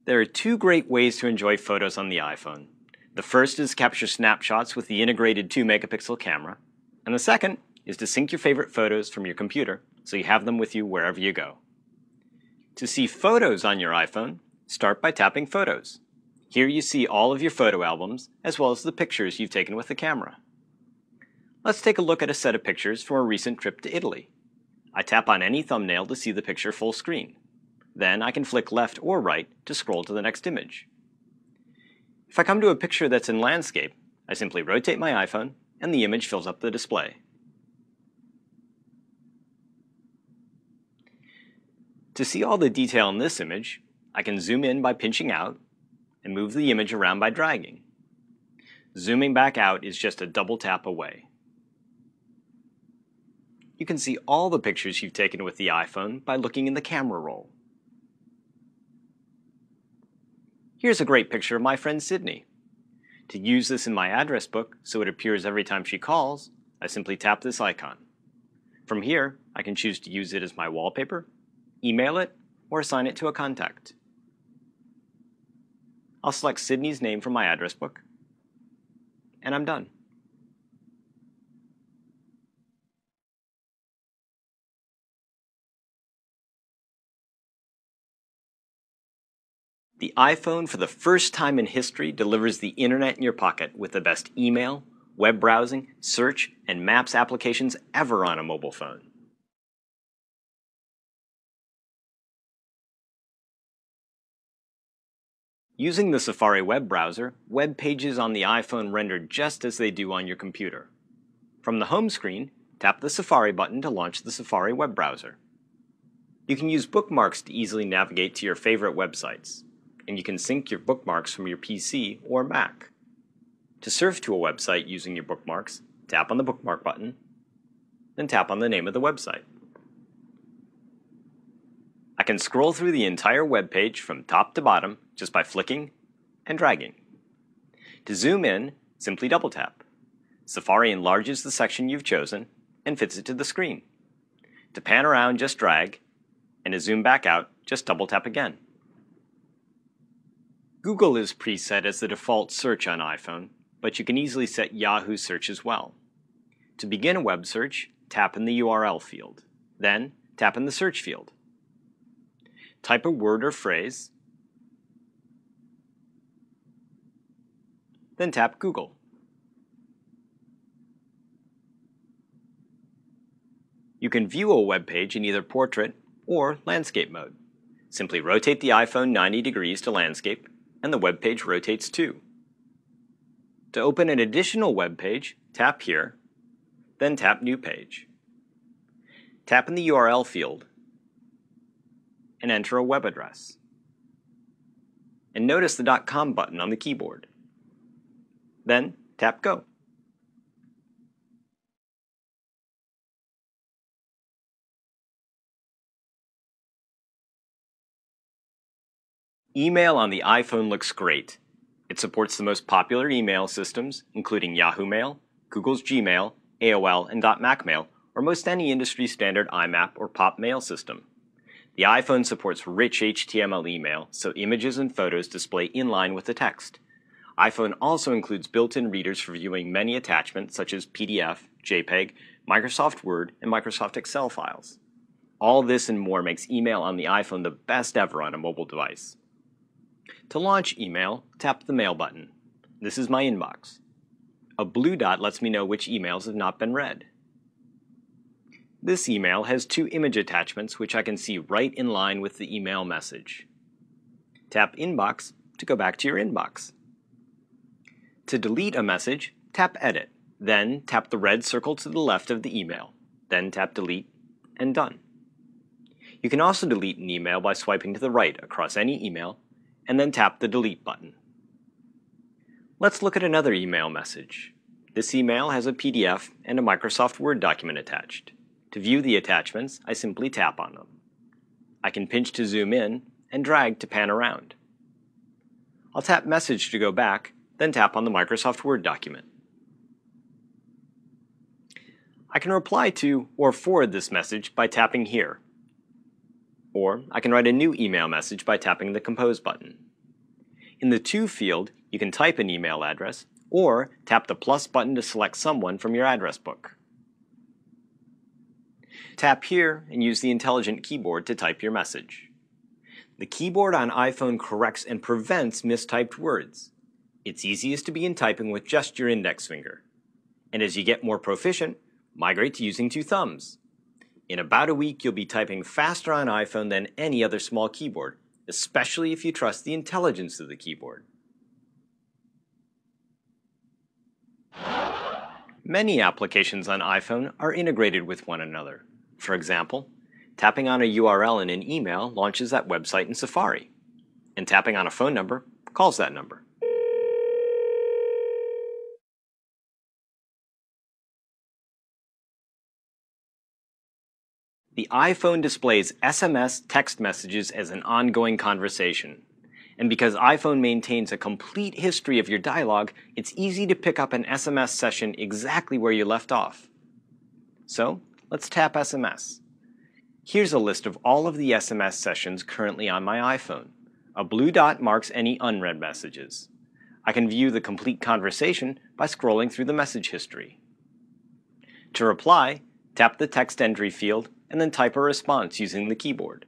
There are two great ways to enjoy photos on the iPhone. The first is capture snapshots with the integrated 2-megapixel camera, and the second is to sync your favorite photos from your computer so you have them with you wherever you go. To see photos on your iPhone, start by tapping Photos. Here you see all of your photo albums, as well as the pictures you've taken with the camera. Let's take a look at a set of pictures from a recent trip to Italy. I tap on any thumbnail to see the picture full screen. Then I can flick left or right to scroll to the next image. If I come to a picture that's in landscape, I simply rotate my iPhone and the image fills up the display. To see all the detail in this image, I can zoom in by pinching out and move the image around by dragging. Zooming back out is just a double tap away. You can see all the pictures you've taken with the iPhone by looking in the camera roll. Here's a great picture of my friend Sydney. To use this in my address book so it appears every time she calls, I simply tap this icon. From here, I can choose to use it as my wallpaper, email it, or assign it to a contact. I'll select Sydney's name from my address book, and I'm done. The iPhone, for the first time in history, delivers the internet in your pocket with the best email, web browsing, search, and maps applications ever on a mobile phone. Using the Safari web browser, web pages on the iPhone render just as they do on your computer. From the home screen, tap the Safari button to launch the Safari web browser. You can use bookmarks to easily navigate to your favorite websites, and you can sync your bookmarks from your PC or Mac. To surf to a website using your bookmarks, tap on the bookmark button, then tap on the name of the website. I can scroll through the entire web page from top to bottom just by flicking and dragging. To zoom in, simply double tap. Safari enlarges the section you've chosen and fits it to the screen. To pan around, just drag, and to zoom back out, just double tap again. Google is preset as the default search on iPhone, but you can easily set Yahoo search as well. To begin a web search, tap in the URL field. Then, tap in the search field. Type a word or phrase, then tap Google. You can view a web page in either portrait or landscape mode. Simply rotate the iPhone 90 degrees to landscape, and the web page rotates too. To open an additional web page, tap here, then tap New Page. Tap in the URL field and enter a web address. And notice the .com button on the keyboard. Then tap Go. Email on the iPhone looks great. It supports the most popular email systems, including Yahoo Mail, Google's Gmail, AOL, and .Mac Mail, or most any industry standard IMAP or POP mail system. The iPhone supports rich HTML email, so images and photos display in line with the text. iPhone also includes built-in readers for viewing many attachments such as PDF, JPEG, Microsoft Word, and Microsoft Excel files. All this and more makes email on the iPhone the best ever on a mobile device. To launch email, tap the Mail button. This is my inbox. A blue dot lets me know which emails have not been read. This email has 2 image attachments which I can see right in line with the email message. Tap Inbox to go back to your inbox. To delete a message, tap Edit. Then tap the red circle to the left of the email. Then tap Delete, and done. You can also delete an email by swiping to the right across any email, and then tap the Delete button. Let's look at another email message. This email has a PDF and a Microsoft Word document attached. To view the attachments, I simply tap on them. I can pinch to zoom in and drag to pan around. I'll tap Message to go back, then tap on the Microsoft Word document. I can reply to or forward this message by tapping here. Or I can write a new email message by tapping the Compose button. In the To field, you can type an email address, or tap the plus button to select someone from your address book. Tap here and use the intelligent keyboard to type your message. The keyboard on iPhone corrects and prevents mistyped words. It's easiest to begin typing with just your index finger. And as you get more proficient, migrate to using 2 thumbs. In about a week, you'll be typing faster on iPhone than any other small keyboard, especially if you trust the intelligence of the keyboard. Many applications on iPhone are integrated with one another. For example, tapping on a URL in an email launches that website in Safari, and tapping on a phone number calls that number. The iPhone displays SMS text messages as an ongoing conversation. And because iPhone maintains a complete history of your dialogue, it's easy to pick up an SMS session exactly where you left off. So, let's tap SMS. Here's a list of all of the SMS sessions currently on my iPhone. A blue dot marks any unread messages. I can view the complete conversation by scrolling through the message history. To reply, tap the text entry field and then type a response using the keyboard.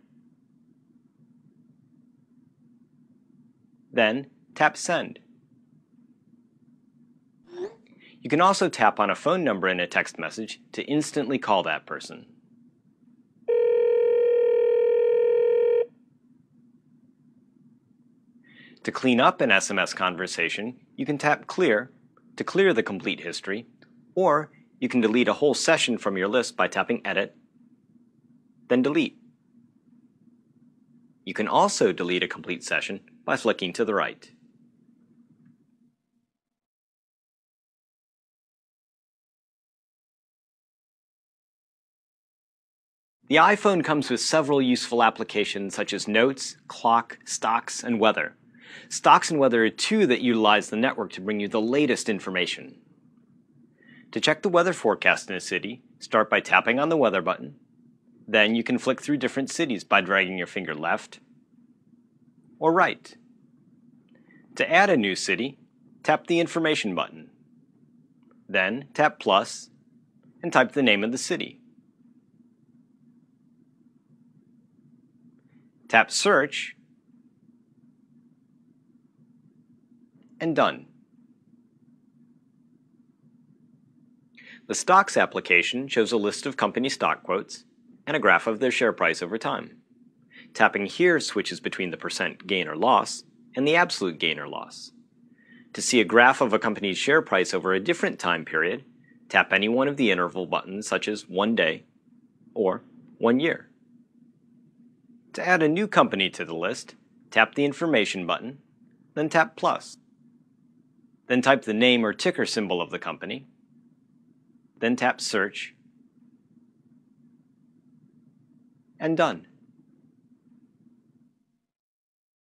Then, tap Send. You can also tap on a phone number in a text message to instantly call that person. To clean up an SMS conversation, you can tap Clear to clear the complete history, or you can delete a whole session from your list by tapping Edit, then Delete. You can also delete a complete session by flicking to the right. The iPhone comes with several useful applications such as Notes, Clock, Stocks, and Weather. Stocks and Weather are 2 that utilize the network to bring you the latest information. To check the weather forecast in a city, start by tapping on the Weather button. Then you can flick through different cities by dragging your finger left or right. To add a new city, tap the Information button. Then tap plus and type the name of the city. Tap Search and Done. The Stocks application shows a list of company stock quotes and a graph of their share price over time. Tapping here switches between the percent gain or loss and the absolute gain or loss. To see a graph of a company's share price over a different time period, tap any one of the interval buttons such as 1 day or 1 year. To add a new company to the list, tap the Information button, then tap plus. Then type the name or ticker symbol of the company, then tap Search, and Done.